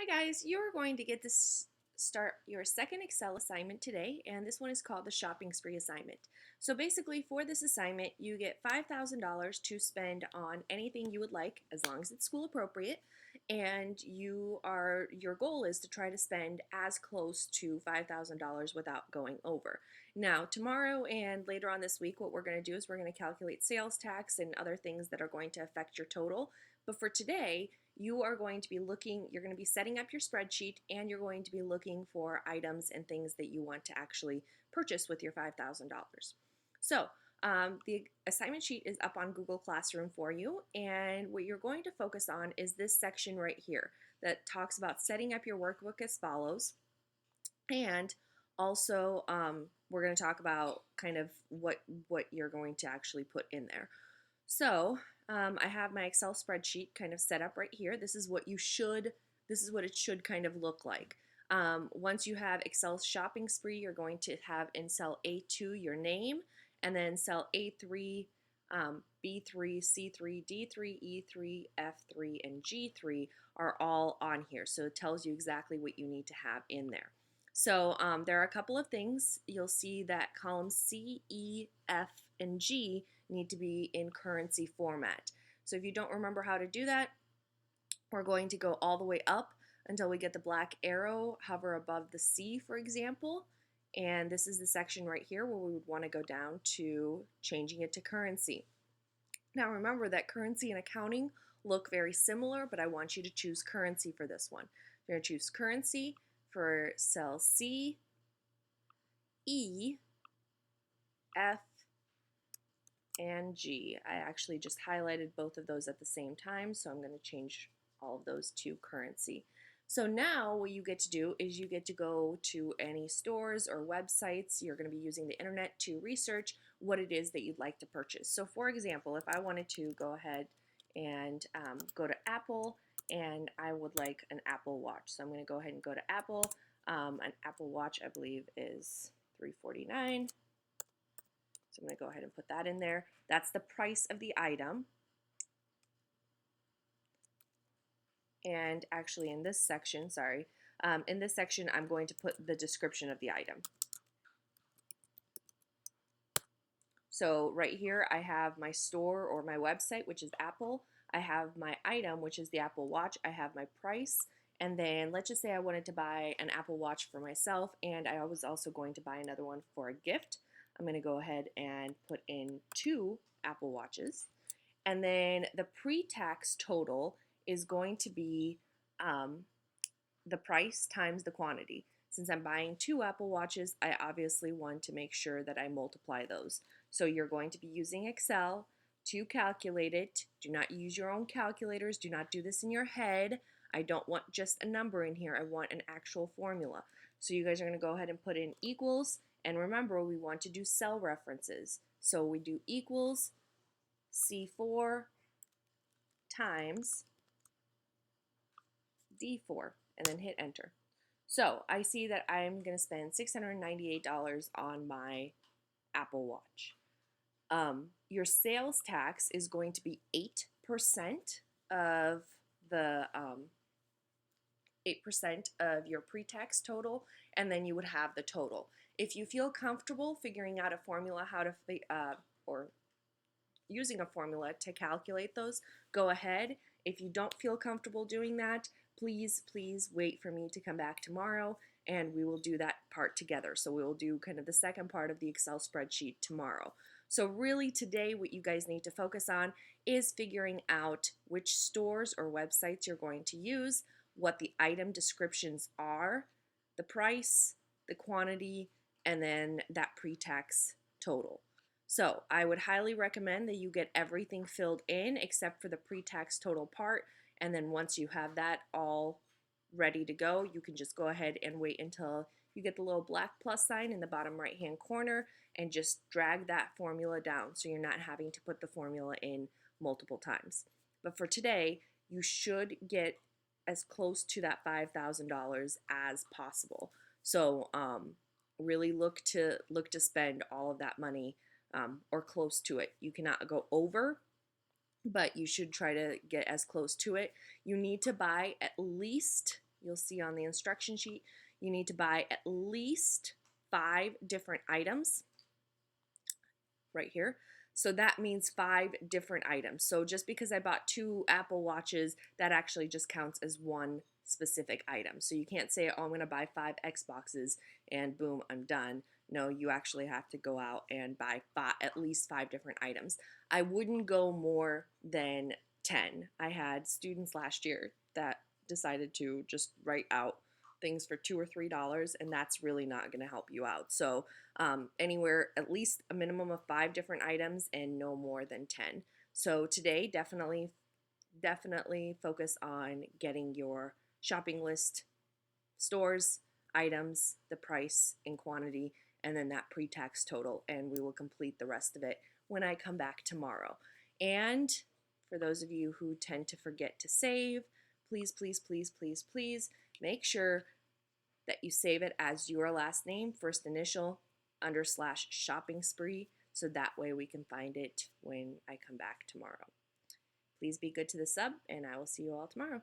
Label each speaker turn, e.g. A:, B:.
A: Hi guys, you're going to get this start your second Excel assignment today, and this one is called the shopping spree assignment. So basically for this assignment, you get $5,000 to spend on anything you would like as long as it's school appropriate, and your goal is to try to spend as close to $5,000 without going over. Now, tomorrow and later on this week, what we're going to do is we're going to calculate sales tax and other things that are going to affect your total. But for today, you're going to be setting up your spreadsheet, and you're going to be looking for items and things that you want to actually purchase with your $5,000. So the assignment sheet is up on Google Classroom for you, and what you're going to focus on is this section right here that talks about setting up your workbook as follows. And also, we're going to talk about kind of what you're going to actually put in there. So I have my Excel spreadsheet kind of set up right here. This is what it should kind of look like. Once you have Excel shopping spree, you're going to have in cell A2 your name, and then cell A3, B3, C3, D3, E3, F3, and G3 are all on here. So it tells you exactly what you need to have in there. So there are a couple of things. You'll see that columns C, E, F, and G need to be in currency format. So if you don't remember how to do that, we're going to go all the way up until we get the black arrow hover above the C, for example. And this is the section right here where we would want to go down to changing it to currency. Now remember that currency and accounting look very similar, but I want you to choose currency for this one. You're going to choose currency for cell C, E, F, and G. I actually just highlighted both of those at the same time, so I'm going to change all of those to currency. So now what you get to do is you get to go to any stores or websites. You're going to be using the internet to research what it is that you'd like to purchase. So for example, if I wanted to go ahead and go to Apple, and I would like an Apple Watch. So I'm going to go ahead and go to Apple. An Apple Watch, I believe, is $349. So I'm going to go ahead and put that in there. That's the price of the item. And actually in this section, I'm going to put the description of the item. So right here I have my store or my website, which is Apple. I have my item, which is the Apple Watch. I have my price. And then let's just say I wanted to buy an Apple Watch for myself, and I was also going to buy another one for a gift. I'm going to go ahead and put in 2 Apple Watches. And then the pre-tax total is going to be the price times the quantity. Since I'm buying 2 Apple Watches, I obviously want to make sure that I multiply those. So you're going to be using Excel to calculate it. Do not use your own calculators. Do not do this in your head. I don't want just a number in here. I want an actual formula. So you guys are going to go ahead and put in equals. And remember, we want to do cell references. So we do equals C4 times D4, and then hit enter. So I see that I'm going to spend $698 on my Apple Watch. Your sales tax is going to be 8% of the 8% of your pre-tax total, and then you would have the total. If you feel comfortable figuring out a formula or using a formula to calculate those, go ahead. If you don't feel comfortable doing that, please wait for me to come back tomorrow, and we will do that part together. So we will do kind of the second part of the Excel spreadsheet tomorrow. So really today what you guys need to focus on is figuring out which stores or websites you're going to use, what the item descriptions are, the price, the quantity, and then that pre-tax total. So I would highly recommend that you get everything filled in except for the pre-tax total part, and then once you have that all ready to go, you can just go ahead and wait until you get the little black plus sign in the bottom right hand corner and just drag that formula down so you're not having to put the formula in multiple times. But for today, you should get as close to that $5,000 as possible. So really look to spend all of that money or close to it. You cannot go over, but you should try to get as close to it. You need to buy at least you'll see on the instruction sheet, you need to buy at least 5 different items right here. So that means 5 different items. So just because I bought 2 Apple Watches, that actually just counts as one specific item. So you can't say, oh, I'm going to buy 5 Xboxes and boom, I'm done. No, you actually have to go out and buy at least 5 different items. I wouldn't go more than 10. I had students last year that decided to just write out things for $2 or $3, and that's really not going to help you out. So anywhere, at least a minimum of 5 different items and no more than 10. So today, definitely focus on getting your shopping list, stores, items, the price and quantity, and then that pre-tax total, and we will complete the rest of it when I come back tomorrow. And for those of you who tend to forget to save, please, please, please, please, please make sure that you save it as your last name, first initial, / shopping spree, so that way we can find it when I come back tomorrow. Please be good to the sub, and I will see you all tomorrow.